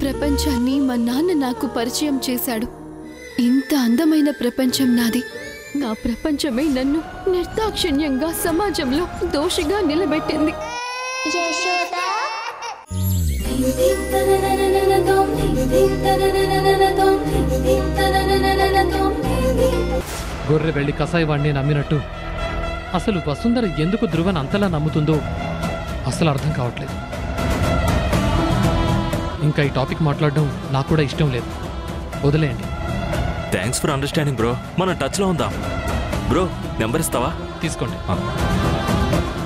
ప్రపంచాన్ని మా నాన్న నాకు పరిచయం చేశాడు. ఇంత అందమైన ప్రపంచం నాది. నా ప్రపంచమే నన్ను నిర్దాక్షిణ్యంగా సమాజంలో దోషిగా నిలబెట్టింది. గొర్రె వెళ్లి కసాయివాణ్ణి నమ్మినట్టు అసలు వసుంధర ఎందుకు ధ్రువన్ అంతలా నమ్ముతుందో అసలు అర్థం కావట్లేదు. ఇంకా ఈ టాపిక్ మాట్లాడడం నాకు కూడా ఇష్టం లేదు. వదిలేయండి. Thanks for understanding bro. మనం టచ్లో ఉందాం. బ్రో నెంబర్ ఇస్తావా? తీసుకోండి.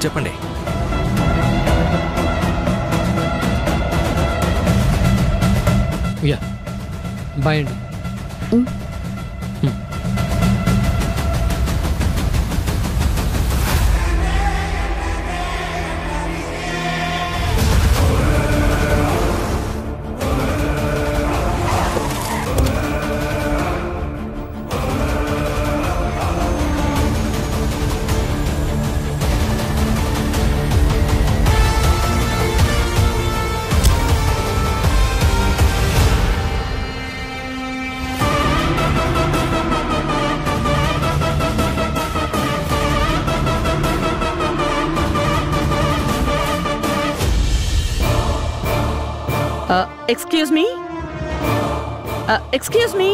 చెప్పండి. యా బాయ్ అండి. Excuse me.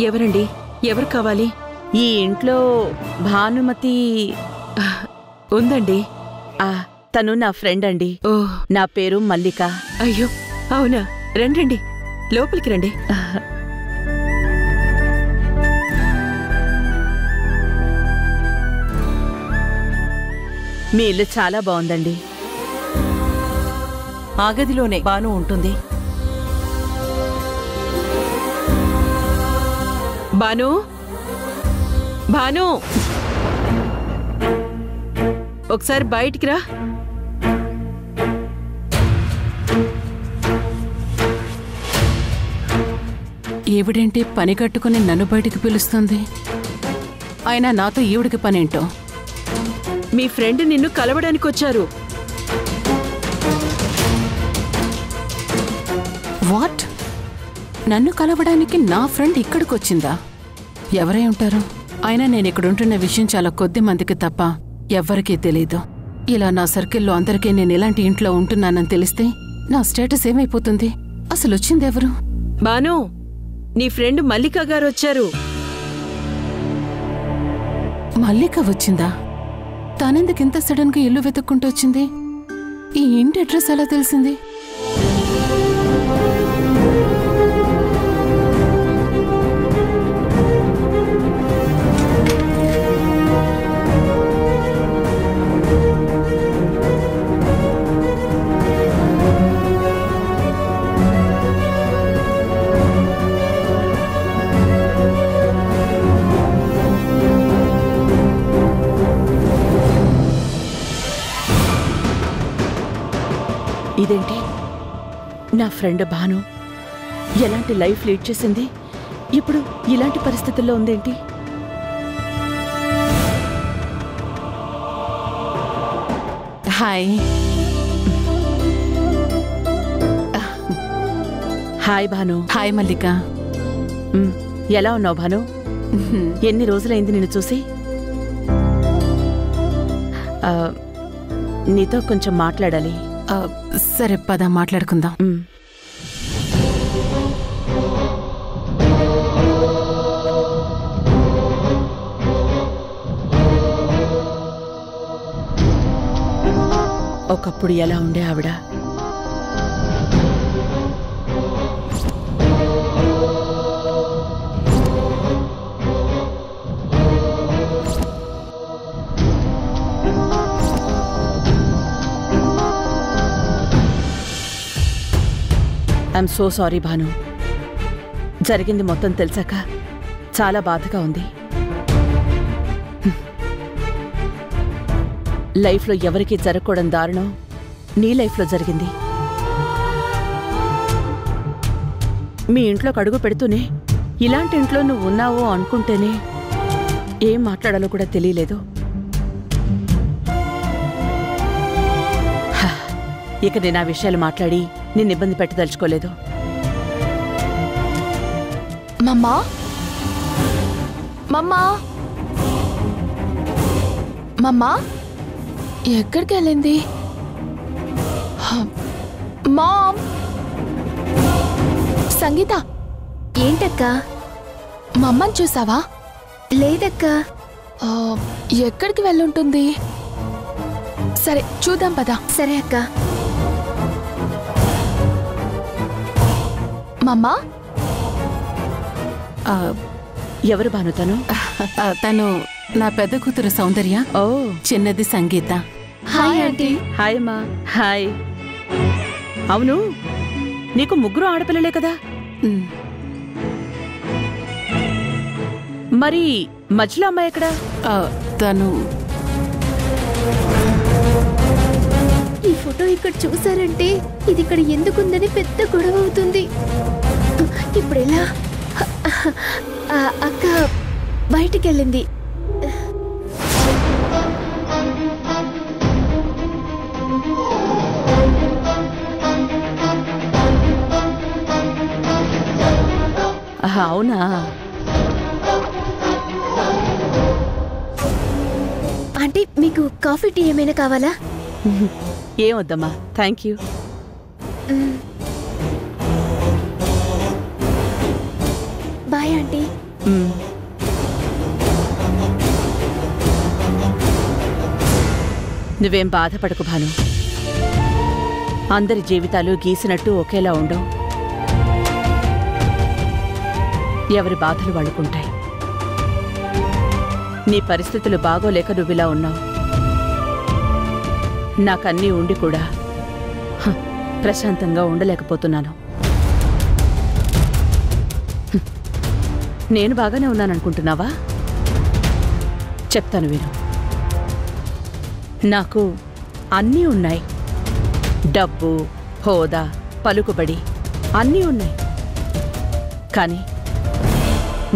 ఎవరండి? ఎవరు కావాలి? ఈ ఇంట్లో భానుమతి ఉందండి. తను నా ఫ్రెండ్ అండి. ఓ, నా పేరు మల్లిక. అయ్యో అవునా, రండి లోపలికి రండి. మీ ఇల్లు చాలా బాగుందండి. ఆ గదిలోనే బాను ఉంటుంది. బాను, బాను, ఒకసారి బయటికి రా. ఈవిడేంటి పని కట్టుకుని నన్ను బయటికి పిలుస్తుంది? అయినా నాతో ఈవిడికి పనేంటో? మీ ఫ్రెండ్ నిన్ను కలవడానికి వచ్చారు. వాట్? నన్ను కలవడానికి నా ఫ్రెండ్ ఇక్కడికొచ్చిందా? ఎవరై ఉంటారు? అయినా నేను ఇక్కడుంటున్న విషయం చాలా కొద్ది మందికి తప్ప ఎవ్వరికీ తెలీదు. ఇలా నా సర్కిల్లో అందరికీ నేను ఇలాంటి ఇంట్లో ఉంటున్నానని తెలిస్తే నా స్టేటస్ ఏమైపోతుంది? అసలు వచ్చిందెవరు? బాను, నీ ఫ్రెండ్ మల్లిక గారు వచ్చారు. మల్లిక వచ్చిందా? తనెందుకు ఇంత సడన్ గా ఇల్లు వెతుక్కుంటూ వచ్చింది? ఈ ఇంటి అడ్రస్ ఎలా తెలిసింది? ఇదేంటి? నా ఫ్రెండ్ భాను ఎలాంటి లైఫ్ లీడ్ చేసింది, ఇప్పుడు ఇలాంటి పరిస్థితుల్లో ఉందేంటి? హాయ్. హాయ్ భాను. హాయ్ మల్లిక. ఎలా ఉన్నావు భాను? ఎన్ని రోజులైంది నిన్ను చూసి? నీతో కొంచెం మాట్లాడాలి. సరే పద మాట్లాడుకుందాం. ఒకప్పుడు ఎలా ఉండే ఆవిడ? I'm so sorry Bhanu. జరిగింది మొత్తం తెలిసాక చాలా బాధగా ఉంది. లైఫ్లో ఎవరికీ జరగకూడని దారుణం నీ లైఫ్లో జరిగింది. మీ ఇంట్లోకి అడుగు పెడుతూనే ఇలాంటి ఇంట్లో నువ్వు ఉన్నావో అనుకుంటేనే ఏం మాట్లాడాలో కూడా తెలియలేదు. ఇక నేను ఆ విషయాలు మాట్లాడి నిన్ను ఇబ్బంది పెట్టదలుచుకోలేదు. మమ్మా మమ్మా మమ్మా ఎక్కడికి వెళ్ళింది? మామ్ సంగీత. ఏంటక్క? మా అమ్మని చూసావా? లేదక్క. ఎక్కడికి వెళ్ళుంటుంది? సరే చూద్దాం పదా. సరే అక్క. మమ్మా ఎవరు భాను తను? తను నా పెద్ద కూతురు సౌందర్య, ఓ చిన్నది సంగీత. Hi aunty. హాయ్ అమ్మా. హాయ్. అవును, నీకు ముగ్గురు ఆడపిల్లలే కదా, ఉమ్, మరి మధ్యలో అమ్మాయి ఎక్కడా? తను ఈ ఫోటో ఇక్కడ చూసారంటే ఇది ఇక్కడ ఎందుకుందని పెద్ద గొడవ అవుతుంది. ఇప్పుడు ఎలా? అక్క బయటికెళ్ళింది. అవునా? ఆంటీ మీకు కాఫీ టీ ఏమైనా కావాలా? ఏం వద్దమ్మా, థ్యాంక్ యూ. Bye aunty. నువ్వేం బాధపడకు భాను. అందరి జీవితాలు గీసినట్టు ఒకేలా ఉండవు. ఎవరి బాధలు వాళ్ళకుంటాయి. నీ పరిస్థితులు బాగోలేక నువ్విలా ఉన్నావు. నాకన్నీ ఉండి కూడా ప్రశాంతంగా ఉండలేకపోతున్నాను. నేను బాగానే ఉన్నాననుకుంటున్నావా? చెప్తాను విను. నాకు అన్నీ ఉన్నాయి. డబ్బు, హోదా, పలుకుబడి అన్నీ ఉన్నాయి. కానీ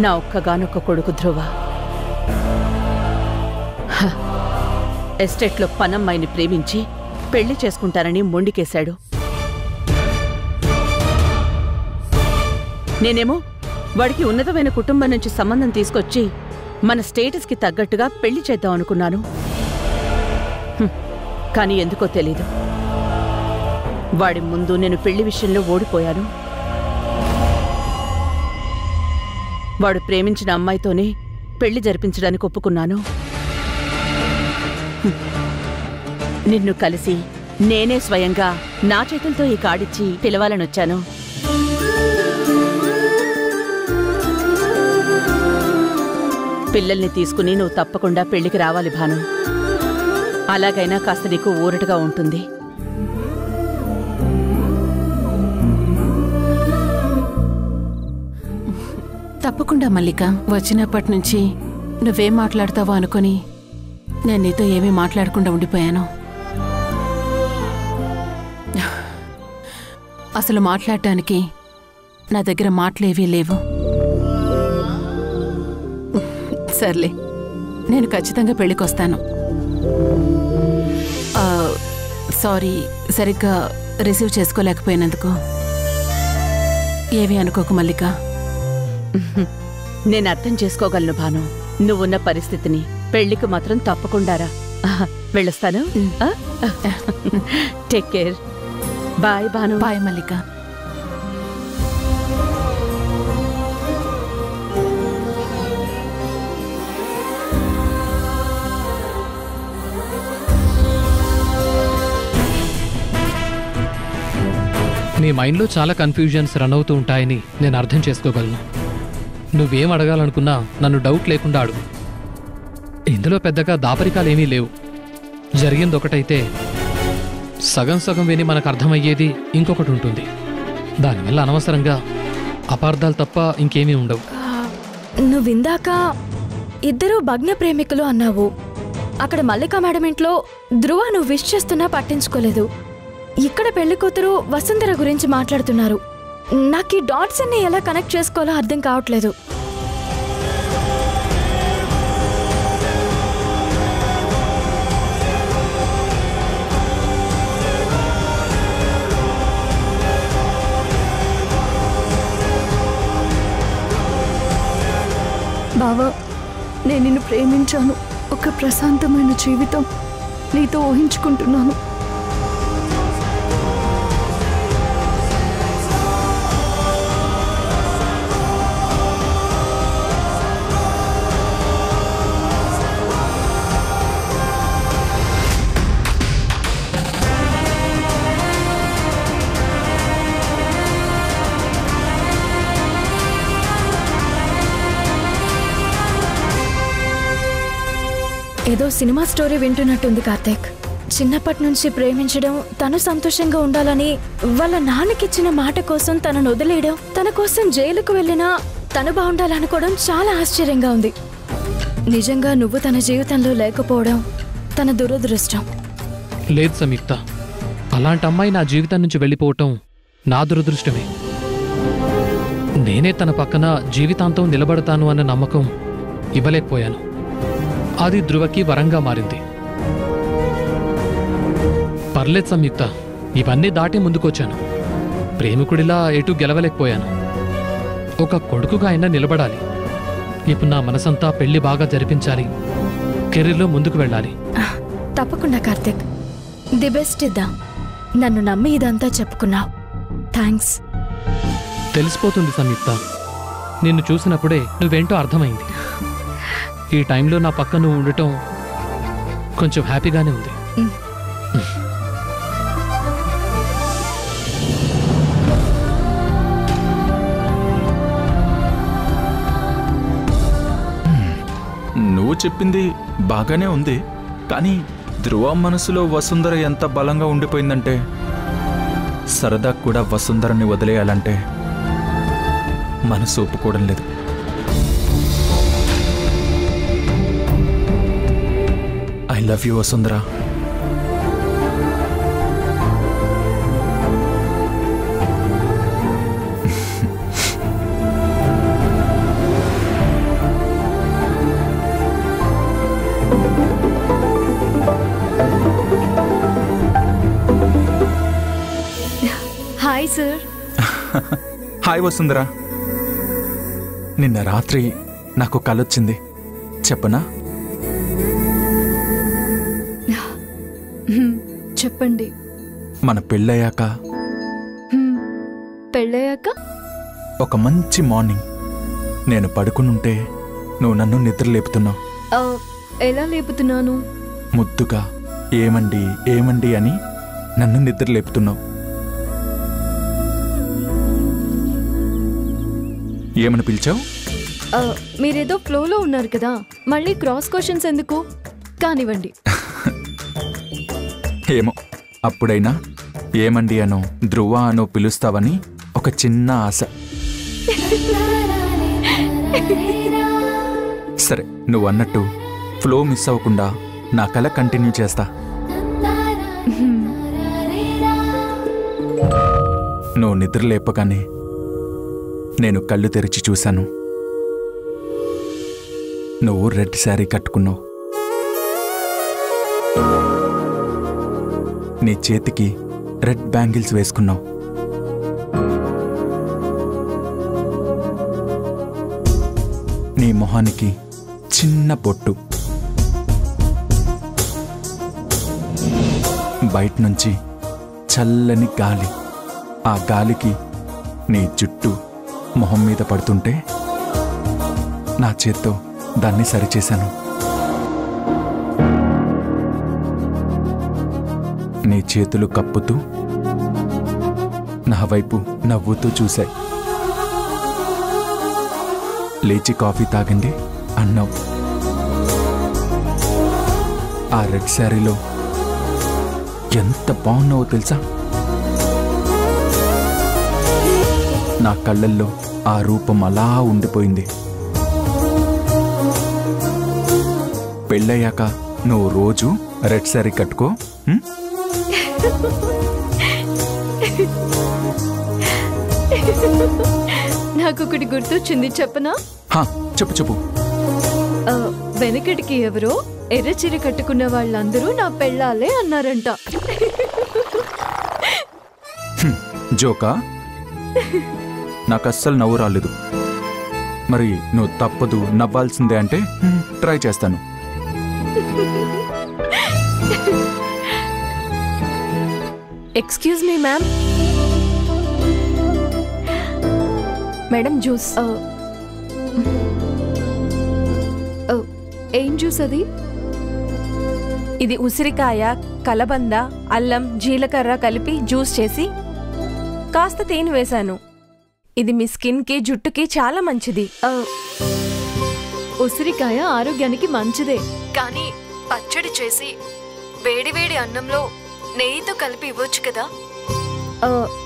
నా ఒక్కగానొక్క కొడుకు ధ్రువ ఎస్టేట్లో పనమ్మాయిని ప్రేమించి పెళ్లి చేసుకుంటానని మొండికేశాడు. నేనేమో వాడికి ఉన్నతమైన కుటుంబం నుంచి సంబంధం తీసుకొచ్చి మన స్టేటస్కి తగ్గట్టుగా పెళ్లి చేద్దాం అనుకున్నాను. కానీ ఎందుకో తెలీదు, వాడి ముందు నేను పెళ్లి విషయంలో ఓడిపోయాను. వాడు ప్రేమించిన అమ్మాయితోనే పెళ్లి జరిపించడానికి ఒప్పుకున్నాను. నిన్ను కలిసి నేనే స్వయంగా నా చేతులతో ఈ కార్డిచ్చి పిలవాలనొచ్చాను. పిల్లల్ని తీసుకుని నువ్వు తప్పకుండా పెళ్లికి రావాలి భాను. అలాగైనా కాస్త నీకు ఊరటగా ఉంటుంది. తప్పకుండా మల్లిక. వచ్చినప్పటి నుంచి నువ్వేం మాట్లాడతావో అనుకుని నేను నీతో ఏమీ మాట్లాడకుండా ఉండిపోయాను. అసలు మాట్లాడటానికి నా దగ్గర మాటలేవీ లేవు. సర్లే, నేను ఖచ్చితంగా పెళ్ళికొస్తాను. సారీ, సరిగ్గా రిసీవ్ చేసుకోలేకపోయినందుకు. ఏమీ అనుకోకు మల్లిక. నేను అర్థం చేసుకోగలను భాను నువ్వున్న పరిస్థితిని. పెళ్లికి మాత్రం తప్పకుండా రా. వెళ్ళొస్తాను. Take care. Bye Bhanu. Bye Mallika. నీ మైండ్లో చాలా కన్ఫ్యూజన్స్ రన్ అవుతూ ఉంటాయని నేను అర్థం చేసుకోగలను. నువ్వేం అడగాలనుకున్నా నన్ను డౌట్ లేకుండా అడుగు. ఇందులో పెద్దగా దాపరికాలేమీ లేవు. జరిగింది ఒకటైతే సగం సగం విని మనకు అర్థమయ్యేది ఇంకొకటి ఉంటుంది. దానివల్ల అనవసరంగా అపార్థాలు తప్ప ఇంకేమీ ఉండవు. నువ్విందాక ఇద్దరూ భగ్న ప్రేమికులు అన్నావు. అక్కడ మల్లికా మేడం ఇంట్లో ధ్రువ నువ్వు విష్ చేస్తున్నా పట్టించుకోలేదు. ఇక్కడ పెళ్లి కూతురు వసుంధర గురించి మాట్లాడుతున్నారు. నాకు ఈ డాట్స్ అన్ని ఎలా కనెక్ట్ చేసుకోవాలో అర్థం కావట్లేదు. బావా, నేను నిన్ను ప్రేమించాను. ఒక ప్రశాంతమైన జీవితం నీతో ఊహించుకుంటున్నాను. ఏదో సినిమా స్టోరీ వింటున్నట్టుంది కార్తీక్. చిన్నప్పటి నుంచి ప్రేమించడం, తను సంతోషంగా ఉండాలని వాళ్ళ నాన్నకిచ్చిన మాట కోసం తనను వదిలేయడం, తన కోసం జైలుకు వెళ్ళినా తను బాగుండాలనుకోవడం చాలా ఆశ్చర్యంగా ఉంది. నిజంగా నువ్వు తన జీవితంలో లేకపోవడం తన దురదృష్టం. లేదు సంయుక్త, అలాంటి అమ్మాయి నా జీవితం నుంచి వెళ్ళిపోవటం నా దురదృష్టమే. నేనే తన పక్కన జీవితాంతం నిలబడతాను అన్న నమ్మకం ఇవ్వలేకపోయాను. అది ధ్రువకి వరంగా మారింది. పర్లేదు సంయుక్త, ఇవన్నీ దాటి ముందుకొచ్చాను. ప్రేమికుడిలా ఎటు గెలవలేకపోయాను. ఒక కొడుకుగా అయినా నిలబడాలి. ఇప్పుడు నా మనసంతా పెళ్లి బాగా జరిపించాలి, కెరీర్లో ముందుకు వెళ్ళాలి. తప్పకుండా కార్తీక్, ది బెస్ట్ ఇద్దాం. నన్ను నమ్మి ఇదంతా చెప్పుకున్నావు. థ్యాంక్స్. తెలిసిపోతుంది సంయుక్త, నిన్ను చూసినప్పుడే నువ్వేంటో అర్థమైంది. ఈ టైంలో నా పక్క నువ్వు ఉండటం కొంచెం హ్యాపీగానే ఉంది. నువ్వు చెప్పింది బాగానే ఉంది, కానీ ధ్రువ మనసులో వసుంధర ఎంత బలంగా ఉండిపోయిందంటే, సరదా కూడా వసుంధరని వదిలేయాలంటే మనసు ఒప్పుకోవడం లేదు. I love you Vasundhara. Hi sir. Hi Vasundhara. నిన్న రాత్రి నాకు కలొచ్చింది, చెప్పనా? చెప్పండి. మన పెళ్ళయ్యాక పెళ్ళయ్యాక ఒక మంచి మార్నింగ్ నేను పడుకునుంటే నువ్వు నన్ను నిద్ర లేపుతున్నావు. ఎలా లేపుతున్నాను? ముద్దుగా ఏమండి ఏమండి అని నన్ను నిద్ర లేపుతున్నావు. ఏమని పిలిచావు? మీరేదో ఫ్లోలో ఉన్నారు కదా, మళ్ళీ క్రాస్ క్వశ్చన్స్ ఎందుకు? కానివ్వండి. ఏమో, అప్పుడైనా ఏమండి అనో ధ్రువ అనో పిలుస్తావని ఒక చిన్న ఆశ. సరే, నువ్వు అన్నట్టు ఫ్లో మిస్ అవ్వకుండా నా కల కంటిన్యూ చేస్తా. నువ్వు నిద్ర లేపగానే నేను కళ్ళు తెరిచి చూశాను. నువ్వు రెడ్ శారీ కట్టుకున్నావు. నీ చేతికి రెడ్ బ్యాంగిల్స్ వేసుకున్నావు. నీ మొహానికి చిన్న బొట్టు. బయట నుంచి చల్లని గాలి. ఆ గాలికి నీ జుట్టు మొహం మీద పడుతుంటే నా చేత్తో దాన్ని సరిచేశాను. నీ చేతులు కప్పుతూ నా వైపు నవ్వుతూ చూశాయి. లేచి కాఫీ తాగండి అన్నావు. ఆ రెడ్ శారీలో ఎంత బాగున్నావో తెలుసా? నా కళ్ళల్లో ఆ రూపం అలా ఉండిపోయింది. పెళ్ళయ్యాక నువ్వు రోజు రెడ్ శారీ కట్టుకో. నాకొకటి గుర్తొచ్చింది, చెప్పనా? చెప్పు చెప్పు. వెనకటికి ఎవరో ఎర్ర చీర కట్టుకున్న వాళ్ళందరూ నా పెళ్ళాలే అన్నారంట. జోకా? నాకు అస్సలు నవ్వు రాలేదు. మరి నువ్వు తప్పదు నవ్వాల్సిందే అంటే ట్రై చేస్తాను. Excuse me ma'am. Madam juice. ఏం జ్యూస్ అది? ఇది ఉసిరికాయ, కలబంద, అల్లం, జీలకర్ర కలిపి జ్యూస్ చేసి కాస్త తేనె వేశాను. ఇది మీ స్కిన్కి, జుట్టుకి చాలా మంచిది. ఉసిరికాయ ఆరోగ్యానికి మంచిదే, కానీ పచ్చడి చేసి వేడివేడి అన్నంలో నెయ్యితో కలిపి ఇవ్వచ్చు కదా.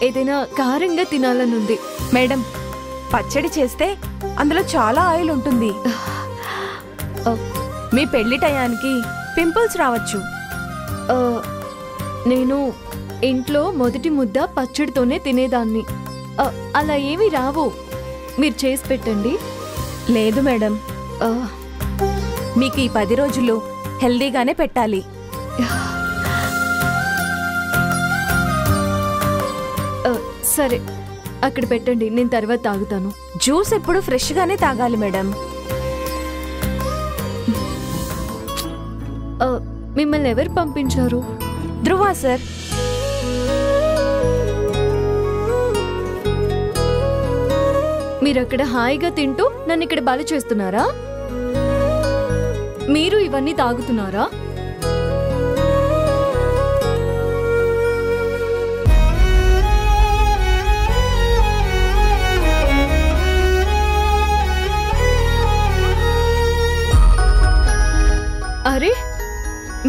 ఏదైనా కారంగా తినాలనుంది. మేడం, పచ్చడి చేస్తే అందులో చాలా ఆయిల్ ఉంటుంది. మీ పెళ్లి టయానికి పింపుల్స్ రావచ్చు. నేను ఇంట్లో మొదటి ముద్ద పచ్చడితోనే తినేదాన్ని. అలా ఏమీ రావు. మీరు చేసి పెట్టండి. లేదు మేడం, మీకు ఈ 10 రోజులు హెల్దీగానే పెట్టాలి. సరే, అక్కడ పెట్టండి, నేను తర్వాత తాగుతాను. జ్యూస్ ఎప్పుడు ఫ్రెష్గానే తాగాలి మేడం. మిమ్మల్ని ఎవరు పంపించారు? ధ్రువ సార్. మీరు అక్కడ హాయిగా తింటూ నన్ను ఇక్కడ బలి చేస్తున్నారా? మీరు ఇవన్నీ తాగుతున్నారా? అరే,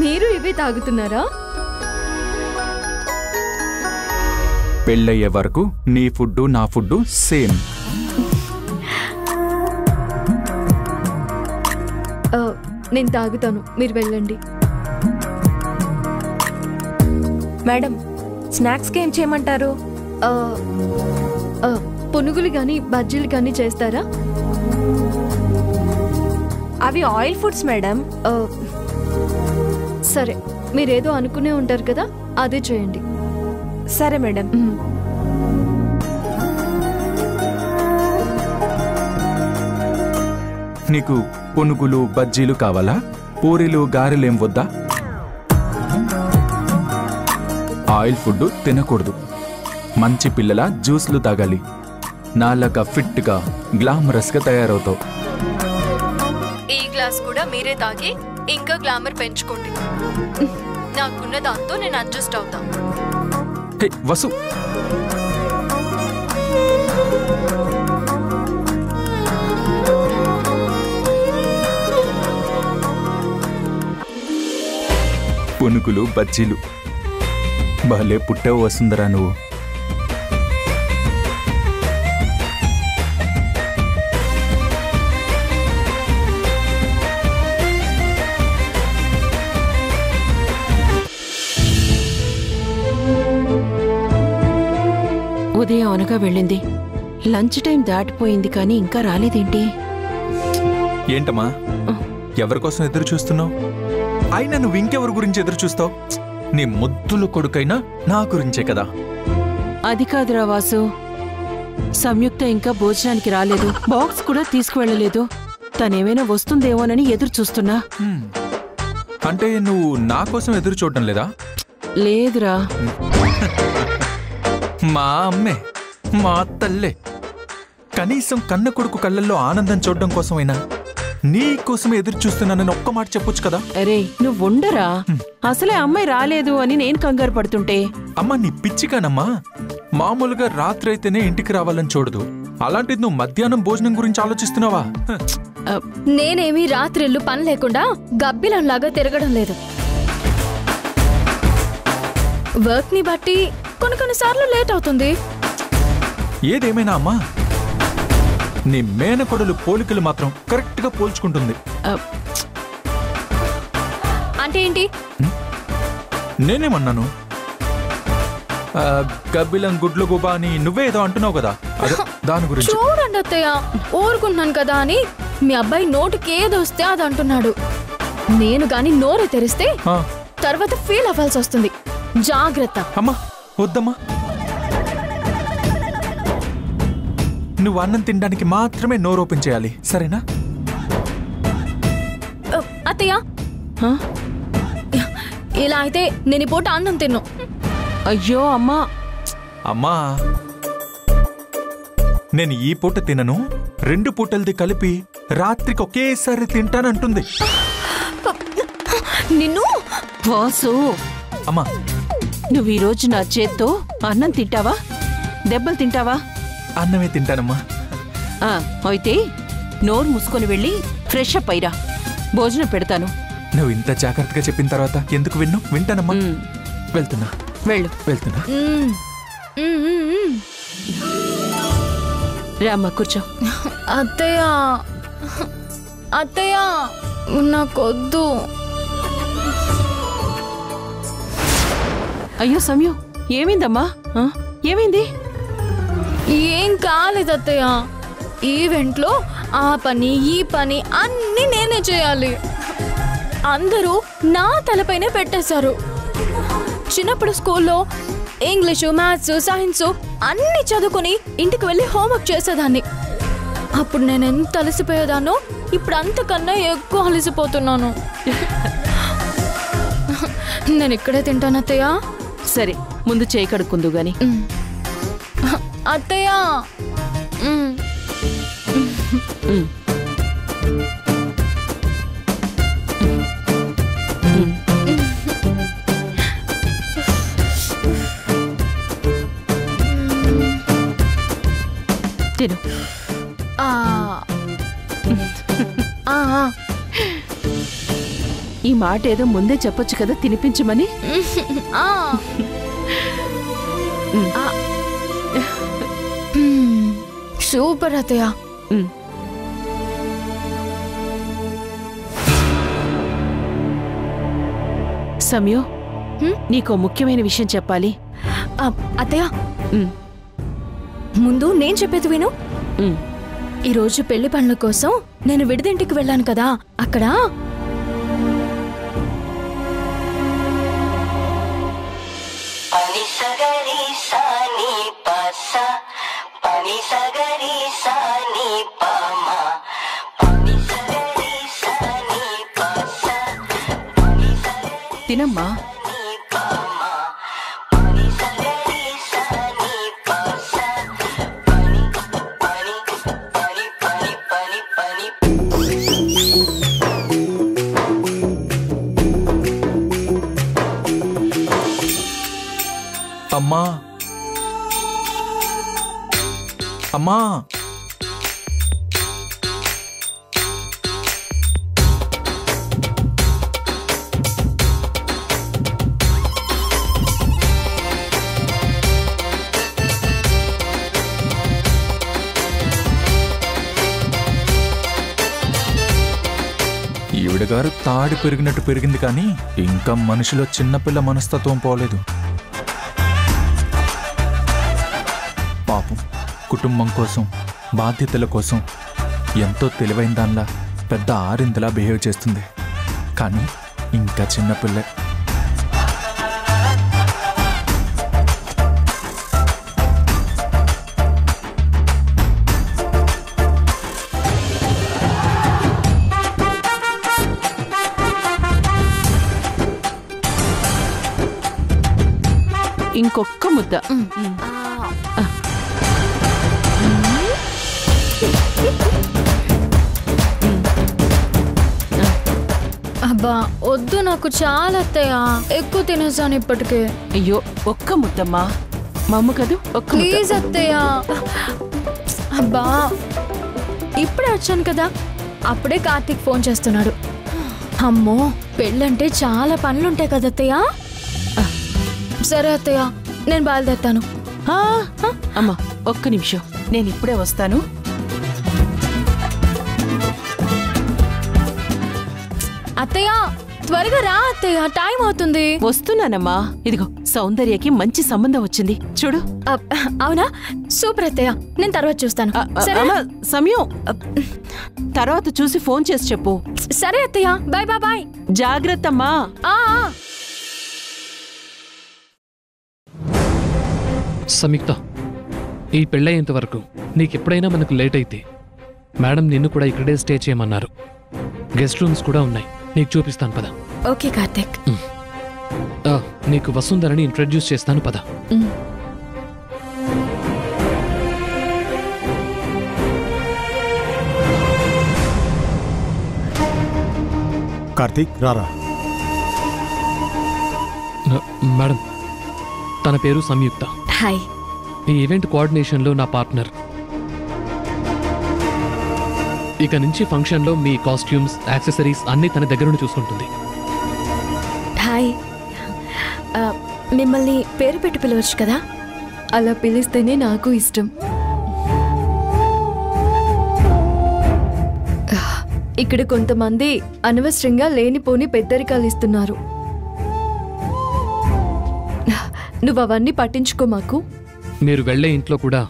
మీరు ఇవే తాగుతున్నారా? పెళ్ళయ్యే వరకు నీ ఫుడ్డు నా ఫుడ్డు సేమ్. నేను తాగుతాను, మీరు వెళ్ళండి. మేడం, స్నాక్స్కి ఏం చేయమంటారు? పునుగులు కానీ బజ్జీలు కానీ చేస్తారా? అవి ఆయిల్ ఫుడ్స్ మేడం. సరే, మీరేదో అనుకునే ఉంటారు కదా, అదే చేయండి. సరే మేడం. నీకు పునుగులు బజ్జీలు కావాలా? పూరీలు గారెలేం వద్దా? ఆయిల్ ఫుడ్ తినకూడదు. మంచి పిల్లల జ్యూస్లు తాగాలి. నాలాగా ఫిట్గా గ్లామరస్గా తయారవుతావు. ఈ గ్లాస్ కూడా మీరే తాగి ఇంకా గ్లామర్ పెంచుకోండి. నాకున్న దాంతో నేను అడ్జస్ట్ అవుతా. వసు, పునుగులు బజ్జీలు భలే పుట్టావు వసుంధరా నువ్వు. ఉదయం అనగా వెళ్ళింది. లంచ్ టైం దాటిపోయింది కానీ ఇంకా రాలేదేంటి? ఏంటమ్మా, ఎవరి కోసం ఎదురు చూస్తున్నావు? అయినా నువ్వు ఇంకెవరి గురించి ఎదురు చూస్తావు? నీ ముద్దులు కొడుకైనా నా గురించే కదా. అది కాదురా వాసు, సంయుక్త ఇంకా భోజనానికి రాలేదు, బాక్స్ కూడా తీసుకువెళ్ళలేదు. తనేమైనా వస్తుందేమోనని ఎదురు చూస్తున్నా. అంటే నువ్వు నా కోసం ఎదురు చూడటం లేదా? లేదురా. మా అమ్మే, మా తల్లే, కనీసం కన్న కొడుకు కళ్ళల్లో ఆనందం చూడడం కోసమైనా నీ కోసం ఎదురు చూస్తున్నానని ఒక్క మాట చెప్పొచ్చు కదా. అరే నువ్వుండరా, అసలే అమ్మాయి రాలేదు అని నేను కంగారు పడుతుంటే. అమ్మా నీ పిచ్చిగానమ్మా, మామూలుగా రాత్రి అయితేనే ఇంటికి రావాలని చూడదు, అలాంటిది నువ్వు మధ్యాహ్నం భోజనం గురించి ఆలోచిస్తున్నావా? నేనేమీ రాత్రిళ్ళు పని లేకుండా గబ్బిలంలాగా తిరగడం లేదు. వర్క్ ని బట్టి కొన్నిసార్లు లేట్ అవుతుంది. ఏదేమైనా అమ్మా, నీ మేనకొడలు పోలికలు మాత్రం కరెక్ట్ గా పోల్చుకుంటుంది. అంటే ఏంటి? నేనేమన్నాను? గబ్బిలం గుడ్లు గుబా అని నువ్వే ఏదో అంటున్నావు కదా, అదే దాని గురించి. చూడండి అత్తయ్య, ఊరుకుంటున్నాను కదా అని మీ అబ్బాయి నోటికి ఏదొస్తే అది అంటున్నాడు. నేను గాని నోరు తెరిస్తే తర్వాత ఫీల్ అవ్వాల్సి వస్తుంది. జాగ్రత్త. అమ్మా వద్దమ్మా, నువ్వు అన్నం తినడానికి మాత్రమే నోరు ఓపెన్ చేయాలి, సరేనా? అత్తయ్య, ఇలా అయితే నేను ఈ పూట అన్నం తిన్ను. అయ్యో అమ్మా. అమ్మా, నేను ఈ పూట తినను, 2 పూటలది కలిపి రాత్రికి ఒకేసారి తింటానంటుంది. నిన్ను వాసు, అమ్మా, నువ్వు ఈరోజు నా చేత్తో అన్నం తింటావా, దెబ్బలు తింటావా? అన్నమే తింటానమ్మా. అయితే నోరు మూసుకొని వెళ్ళి ఫ్రెష్ అప్ అయ్యిరా, భోజనం పెడతాను. నువ్వు ఇంత జాగ్రత్తగా చెప్పిన తర్వాత ఎందుకు వింటానమ్మా. వెళ్తున్నా. వెళ్తున్నా. రామ్మా, కూర్చో. అత్తయ్య, అత్తయ్య, నాకొద్దు. అయ్యో సమయం, ఏమైందమ్మా? ఏమైంది? ఏం కాలేదు అత్తయ్య. ఈవెంట్లో ఆ పని ఈ పని అన్నీ నేనే చేయాలి. అందరూ నా తలపైనే పెట్టేశారు. చిన్నప్పుడు స్కూల్లో ఇంగ్లీషు, మ్యాథ్స్, సైన్స్ అన్నీ చదువుకుని ఇంటికి వెళ్ళి హోంవర్క్ చేసేదాన్ని. అప్పుడు నేను ఎంత అలసిపోయేదానో ఇప్పుడు అంతకన్నా ఎక్కువ అలసిపోతున్నాను. నేను ఇక్కడే తింటాను అత్తయ్య. సరే, ముందు చేయి కడుక్కుందు గాని. అత్తయ్య, తిను. ఈ మాట ఏదో ముందే చెప్పొచ్చు కదా, తినిపించమని. సూపర్ అత్తయ్య. సమయం, నీకో ముఖ్యమైన విషయం చెప్పాలి. అత్తయ్య, ముందు నేను చెప్పేది విను. ఈరోజు పెళ్లి పనుల కోసం నేను విడిదింటికి వెళ్ళాను కదా, అక్కడ తినమ్మా. అమ్మా, అమ్మా, ఈవిడగారు తాడి పెరిగినట్టు పెరిగింది కానీ ఇంకా మనిషిలో చిన్నపిల్ల మనస్తత్వం పోలేదు. పాపం, కుటుంబం కోసం, బాధ్యతల కోసం ఎంతో తెలివైన దానిలా పెద్ద ఆరిందలా బిహేవ్ చేస్తుంది. కానీ ఇంకా చిన్నపిల్లే. ఇంకొక్క ముద్ద. అబ్బా వద్దు, నాకు చాలా అత్తయ్య, ఎక్కువ తినేసాను ఇప్పటికే. అయ్యో, ఒక్క ముద్దమ్మా. మా అమ్మ కదూ, ఒక్క ముద్ద. ప్లీజ్ అత్తయ్య. అబ్బా ఇప్పుడే వచ్చాను కదా, అప్పుడే కార్తీక్ ఫోన్ చేస్తున్నాడు. అమ్మో, పెళ్ళంటే చాలా పనులుంటాయి కదా అత్తయ్య. సరే అత్తయ్య, నేను బయలుదేరుతాను. అమ్మా, ఒక్క నిమిషం, నేను ఇప్పుడే వస్తాను. అత్తయ్య త్వరగా రా అత్తయ్య, టైం అవుతుంది. వస్తున్నానమ్మా. ఇదిగో సౌందర్యకి మంచి సంబంధం వచ్చింది చూడు. అవునా? సూపర్ అత్తయ్య, నేను తర్వాత చూస్తాను. సమయం తర్వాత చూసి ఫోన్ చేసి చెప్పు. సరే అత్తయ్య, బాయ్ బాయ్ బాయ్. జాగ్రత్త అమ్మా. సంయుక్త, ఈ పెళ్ళయ్యేంత వరకు నీకెప్పుడైనా మనకు లేట్ అయితే మేడం నిన్ను కూడా ఇక్కడే స్టే చేయమన్నారు. గెస్ట్ రూమ్స్ కూడా ఉన్నాయి, నీకు చూపిస్తాను పద. ఓకే కార్తిక్. నీకు వసుంధరని ఇంట్రడ్యూస్ చేస్తాను పద. కార్తీక్ రారా. మేడం, తన పేరు సంయుక్త. హాయ్. ఈ ఈవెంట్ కోఆర్డినేషన్లో నా పార్ట్నర్. ఇక నుంచి ఫంక్షన్లో మీ కాస్ట్యూమ్స్, యాక్సెసరీస్ అన్నీ తన దగ్గర నుండి చూసుకుంటుంది. హాయ్. మిమ్మల్ని పేరు పెట్టి పిలవచ్చు కదా? అలా పిలిస్తేనే నాకు ఇష్టం. ఇక్కడ కొంతమంది అనవసరంగా లేనిపోని పెద్దరికాలు ఇస్తున్నారు. నువ్వు అవన్నీ పట్టించుకో మాకు. మీరు వెళ్లే ఇంట్లో కూడా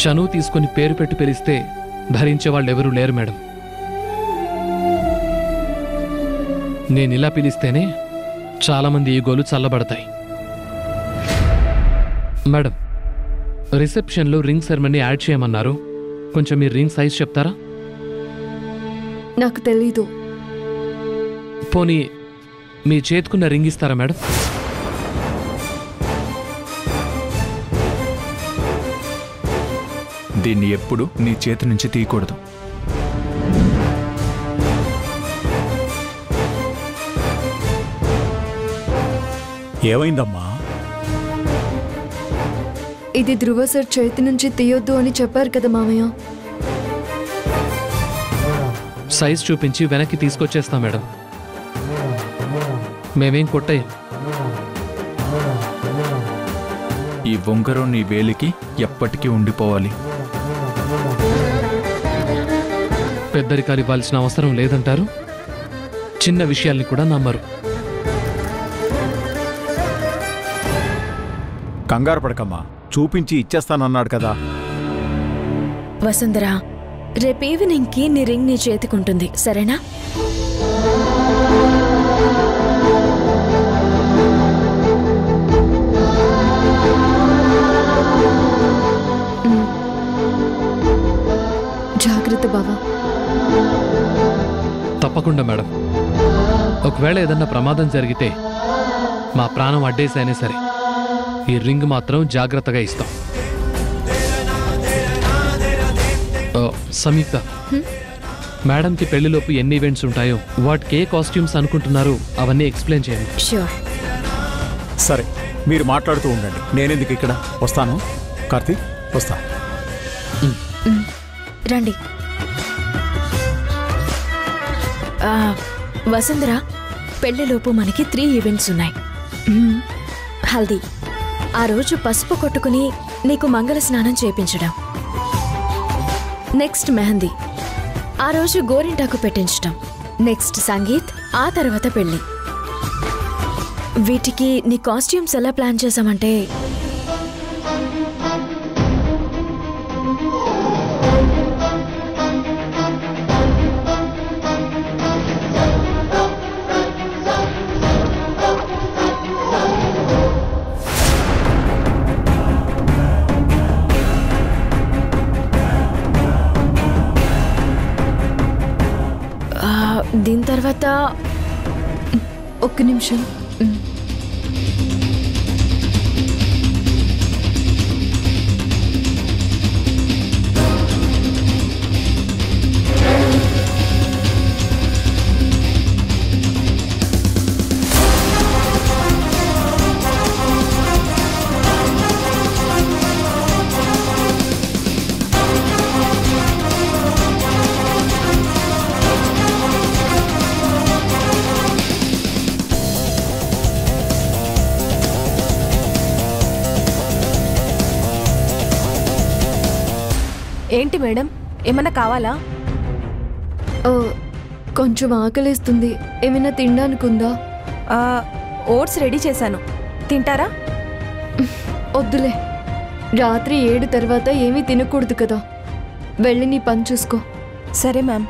చనువు తీసుకుని పేరు పెట్టి పిలిస్తే భరించే వాళ్ళెవరూ లేరు మేడం. నేనిలా పిలిస్తేనే చాలామంది ఈగోలు చల్లబడతాయి. మేడం, రిసెప్షన్లో రింగ్ సెరమనీ యాడ్ చేయమన్నారు. కొంచెం మీ రింగ్ సైజ్ చెప్తారా? నాకు తెలీదు. పోనీ మీ చేతుకున్న రింగ్ ఇస్తారా మేడం? దీన్ని ఎప్పుడు నీ చేతి నుంచి తీయకూడదు. ఏమైందమ్మా? ఇది ధ్రువ సార్ చేతి నుంచి తీయొద్దు అని చెప్పారు కదా మామయ్య. సైజ్ చూపించి వెనక్కి తీసుకొచ్చేస్తాం మేడం. మేమేం కొట్టాయి. ఈ వంకరం నీ వేలికి ఎప్పటికీ ఉండిపోవాలి. పెద్దరికాలు ఇవ్వాల్సిన అవసరం లేదంటారు. చిన్న విషయాల్ని కూడా నమ్మరు. కంగారు పడకమ్మా, చూపించి ఇచ్చేస్తానన్నాడు కదా. వసుంధర, రేపు ఈవినింగ్కి నీ రింగ్ నీ చేతికుంటుంది, సరేనా? జాగ్రత్త బావా. తప్పకుండా మేడం. ఒకవేళ ఏదన్నా ప్రమాదం జరిగితే మా ప్రాణం అడ్డేసైనా సరే ఈ రింగ్ మాత్రం జాగ్రత్తగా ఇస్తాం. సంయుక్త, మేడంకి పెళ్లిలోపు ఎన్ని ఈవెంట్స్ ఉంటాయో, వాటికి ఏ కాస్ట్యూమ్స్ అనుకుంటున్నారో అవన్నీ ఎక్స్ప్లెయిన్ చేయండి. ష్యూర్. సరే, మీరు మాట్లాడుతూ ఉండండి, నేనెందుకు ఇక్కడ వస్తాను. కార్తీక్, వస్తా. రండి. వసుంధర, పెళ్లిలోపు మనకి 3 ఈవెంట్స్ ఉన్నాయి. హల్దీ, ఆ రోజు పసుపు కొట్టుకుని నీకు మంగళ స్నానం చేయించడం. నెక్స్ట్ మెహందీ, ఆ రోజు గోరింటాకు పెట్టించడం. నెక్స్ట్ సంగీత్, ఆ తర్వాత పెళ్లి. వీటికి నీ కాస్ట్యూమ్స్ ఎలా ప్లాన్ చేసామంటే, దీని తర్వాత ఒక్క నిమిషం. ఏంటి మేడం, ఏమన్నా కావాలా? కొంచెం ఆకలిస్తుంది, ఏమైనా తినడానికి ఉందా? ఓట్స్ రెడీ చేశాను, తింటారా? వద్దులే, రాత్రి 7 తర్వాత ఏమీ తినకూడదు కదా. వెళ్ళి నీ పని చూసుకో. సరే మ్యామ్.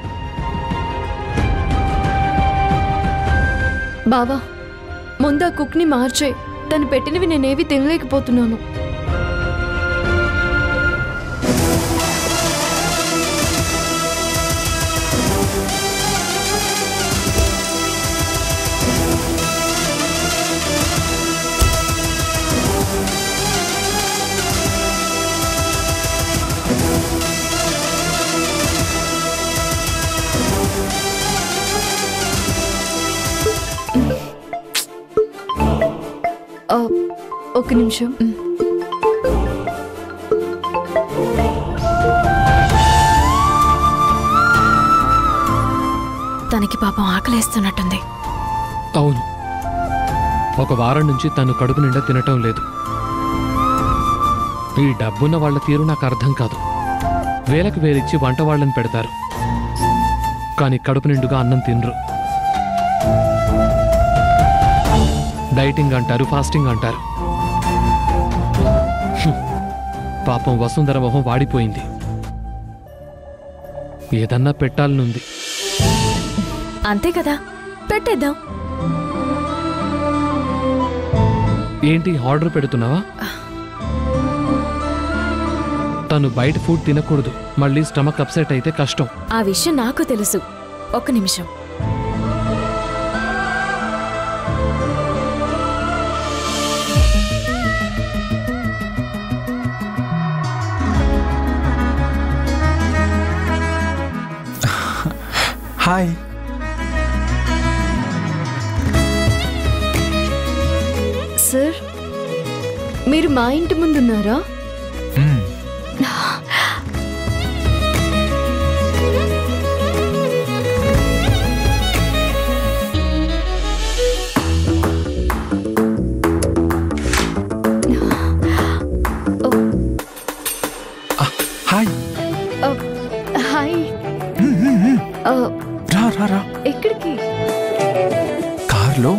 బావా, ముందు ఆ కుక్ని మార్చే. తను పెట్టినవి నేనేవి తినలేకపోతున్నాను. ఒక్క నిమిషం. తనకి పాపం ఆకలేస్తున్నట్టుంది. అవును, ఒక వారం నుంచి తను కడుపు నిండా తినటం లేదు. ఈ డబ్బున్న వాళ్ళ తీరు నాకు అర్థం కాదు. వేలకు వేలిచ్చి వంట వాళ్ళని పెడతారు, కానీ కడుపు నిండుగా అన్నం తినరు. డైటింగ్ అంటారు, ఫాస్టింగ్ అంటారు. పాపం వసుంధర మొహం వాడిపోయింది. ఏదన్నా పెట్టాలనుంది. అంతే కదా, పెట్టేద్దాం. ఏంటి ఆర్డర్ పెడుతున్నావా? తను బయట ఫుడ్ తినకూడదు, మళ్ళీ స్టమక్ అప్సెట్ అయితే కష్టం. ఆ విషయం నాకు తెలుసు. ఒక్క నిమిషం. హాయ్. సార్, మీరు మా ఇంటి ముందున్నారా? హాయ్. హాయ్. రా రా రా. ఎక్కడికి? కార్లో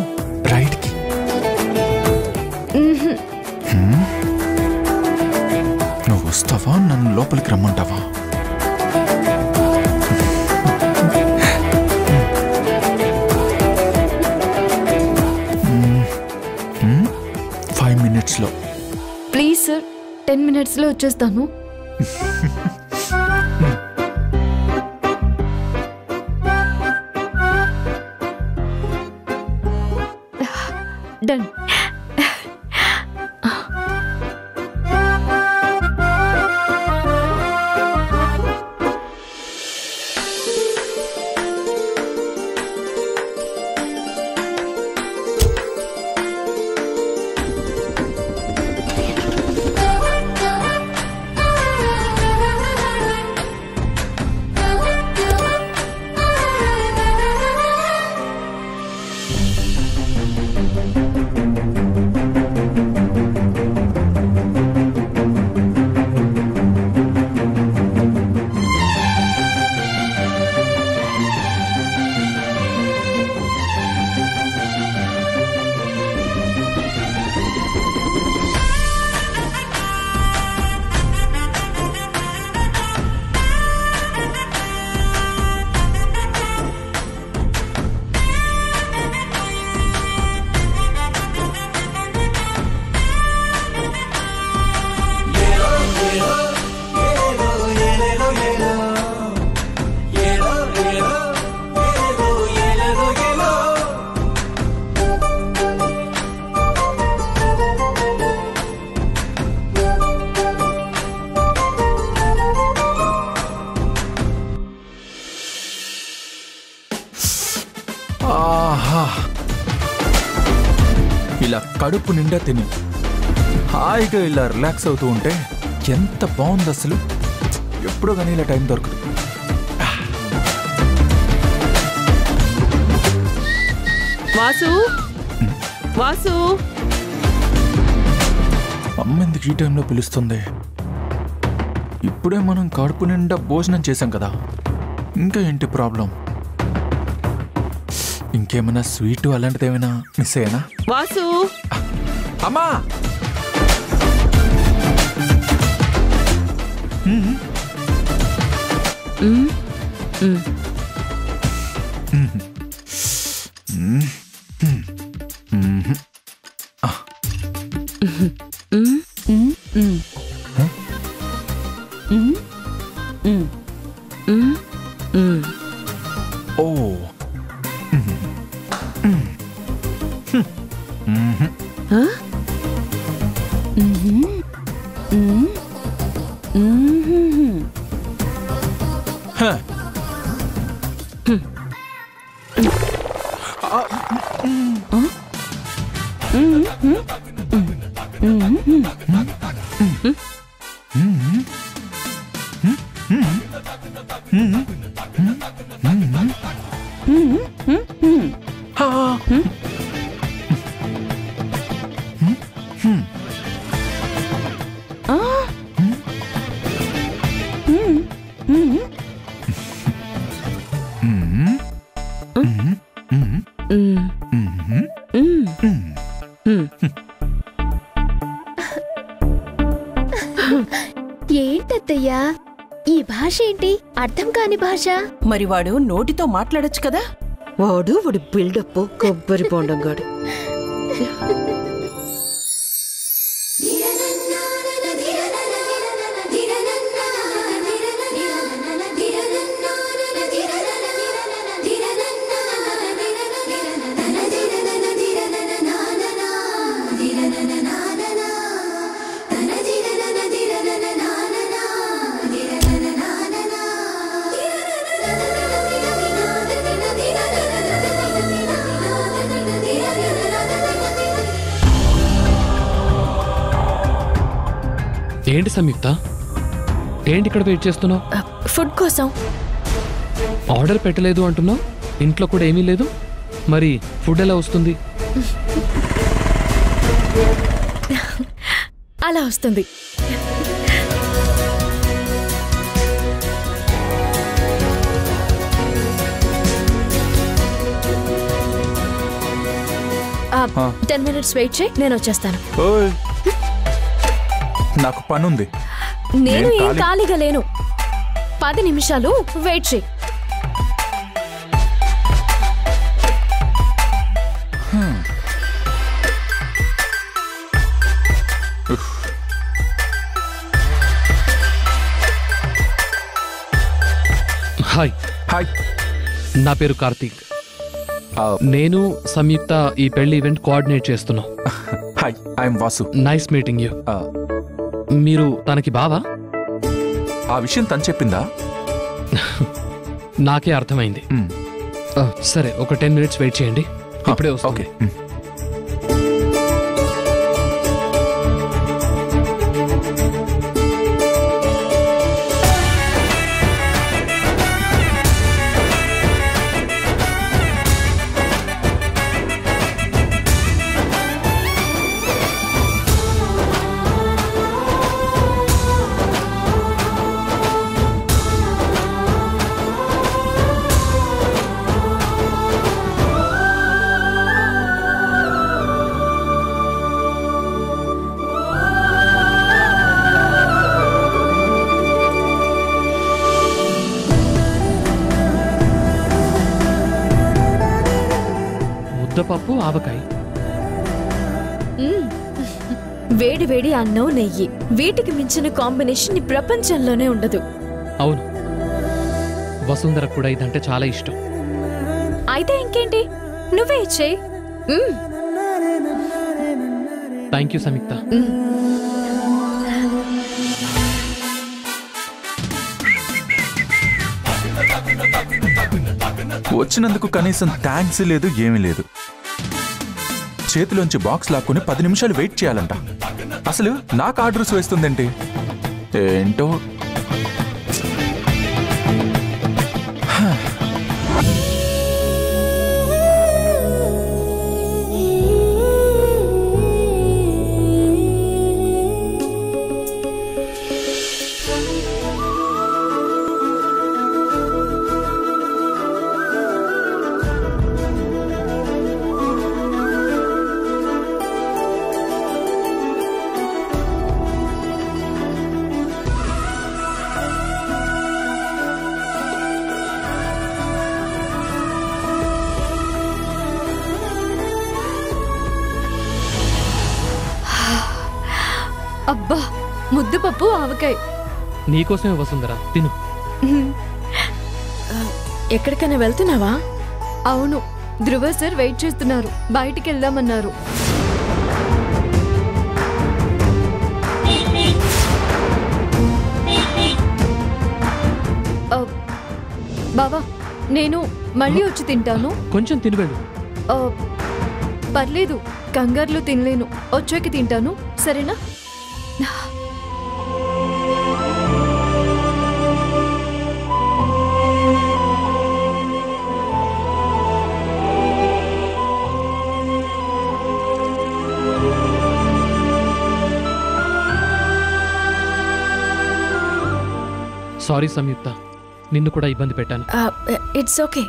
రైడ్కి. నువ్వు వస్తావా, నన్ను లోపలికి రమ్మంటావా? ఫైవ్ మినిట్స్లో. ప్లీజ్ సార్, 10 minutesలో వచ్చేస్తాను. డన్. ఇలా కడుపు నిండా తిని హాయిగా ఇలా రిలాక్స్ అవుతూ ఉంటే ఎంత బాగుంది అసలు. ఎప్పుడో కానీ ఇలా టైం దొరకదు. వాసు, వాసు, అమ్మ ఎందుకు ఈ టైంలో పిలుస్తుంది? ఇప్పుడే మనం కడుపు నిండా భోజనం చేశాం కదా, ఇంకా ఏంటి ప్రాబ్లం? ఇంకేమైనా స్వీట్ అలాంటిది ఏమైనా మిస్ అయ్యానా? వాసు, అమ్మా. ఓ. ఏంటత్తయ్యా ఈ భాష ఏంటి? అర్థం కాని భాష. మరి వాడు నోటితో మాట్లాడొచ్చు కదా. వాడు బిల్డప్ కొబ్బరి బొండంగాడు. ఏంటి సంయుక్త, ఏంటి ఇక్కడ వెయిట్ చేస్తున్నావు? ఫుడ్ కోసం. ఆర్డర్ పెట్టలేదు అంటున్నావు, ఇంట్లో కూడా ఏమీ లేదు, మరి ఫుడ్ ఎలా వస్తుంది? అలా వస్తుంది. ఆ. 10 minutes వెయిట్ చేయి, నేను వచ్చేస్తాను. ఓయ్, నాకు పనుంది. నేను ఏం ఖాళీగా లేను. 10 నిమిషాలు వెయిట్ చేయి. హాయ్. హాయ్, నా పేరు కార్తీక్. నేను సంయుక్త ఈ పెళ్లి ఈవెంట్ కోఆర్డినేట్ చేస్తున్నాం. Hi, I'm Vasu. Nice meeting you. మీరు తనకి బావా? ఆ విషయం తను చెప్పిందా? నాకే అర్థమైంది. సరే, ఒక 10 minutes వెయిట్ చేయండి, ఇప్పుడే వస్తుంది. ఓకే. ముద్దపప్పు, ఆవకాయ, వేడి వేడి అన్నం, నెయ్యి, వీటికి మించిన కాంబినేషన్ ఈ ప్రపంచంలోనే ఉండదు. అవును, వసుంధర కూడా ఇదంటే చాలా ఇష్టం. అయితే ఇంకేంటి, నువ్వే ఇచ్చేయి. థ్యాంక్ యూ సంయుక్త. వచ్చినందుకు కనీసం థ్యాంక్స్ లేదు, ఏమీ లేదు. చేతిలోంచి బాక్స్ లాక్కుని 10 నిమిషాలు వెయిట్ చేయాలంట. అసలు నాకు ఆర్డర్స్ వేస్తుందేంటి? ఏంటో. అబ్బా, ముద్దపప్పు, ఆవకాయ. నీకోసమే వసుంధర, తిను. ఎక్కడికైనా వెళ్తున్నావా? అవును, ధ్రువ సార్ వెయిట్ చేస్తున్నారు, బయటికి వెళ్దామన్నారు. బావా, నేను మళ్ళీ వచ్చి తింటాను. కొంచెం తినవేడు. పర్లేదు, కంగారులో తినలేను, వచ్చాక తింటాను, సరేనా? సారీ సంయుక్త, నిన్ను కూడా ఇబ్బంది పెట్టాను. It's okay.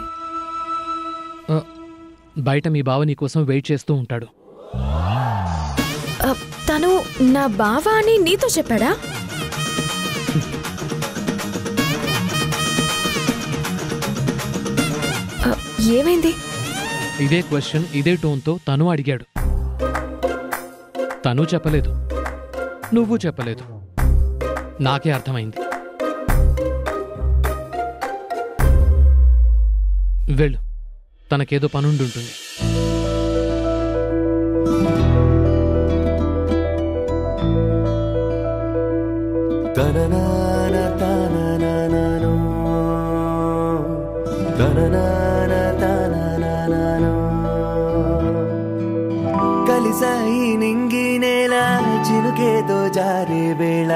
బయట మీ బావ నీకోసం వెయిట్ చేస్తూ ఉంటాడు. తను నా బావ అని నీతో చెప్పాడా? ఏమైంది? ఇదే క్వశ్చన్ ఇదే టోన్తో తను అడిగాడు. తను చెప్పలేదు, నువ్వు చెప్పలేదు. నాకే అర్థమైంది. వెళ్ళు, తనకేదో పనుండుంటుంది. కలిసాయి నింగి నేల చినుకేదో జారే వేళ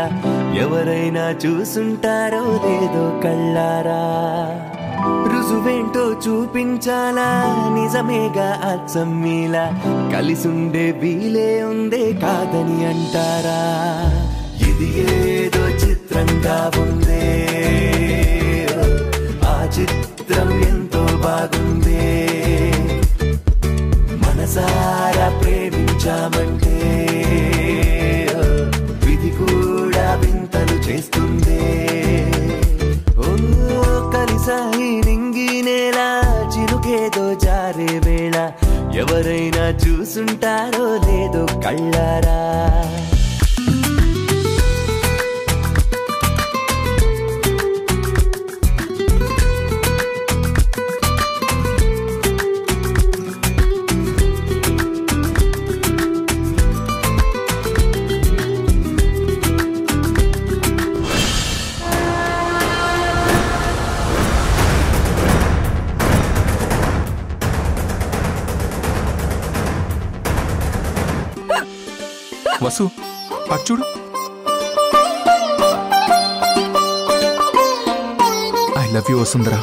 ఎవరైనా చూసుంటారో లేదో కళ్ళారా. రుజువేంటో చూపించాలా నిజమేగా అచ్చం మీలా కలిసుండే వీలే ఉందే కాదని అంటారా. ఇది ఏదో చిత్రంగా ఉందే, ఆ చిత్రం ఎంతో బాగుందే. మనసారా ప్రేమించామంటే విధి కూడా వింతలు చేస్తుందే. ఓ కలిసాయి నింగి నేల చినుకేదో జారే వేళ ఎవరైనా చూసుంటారో లేదో కళ్ళారా. వసు, అచ్చుడు. I love you Vasundhara.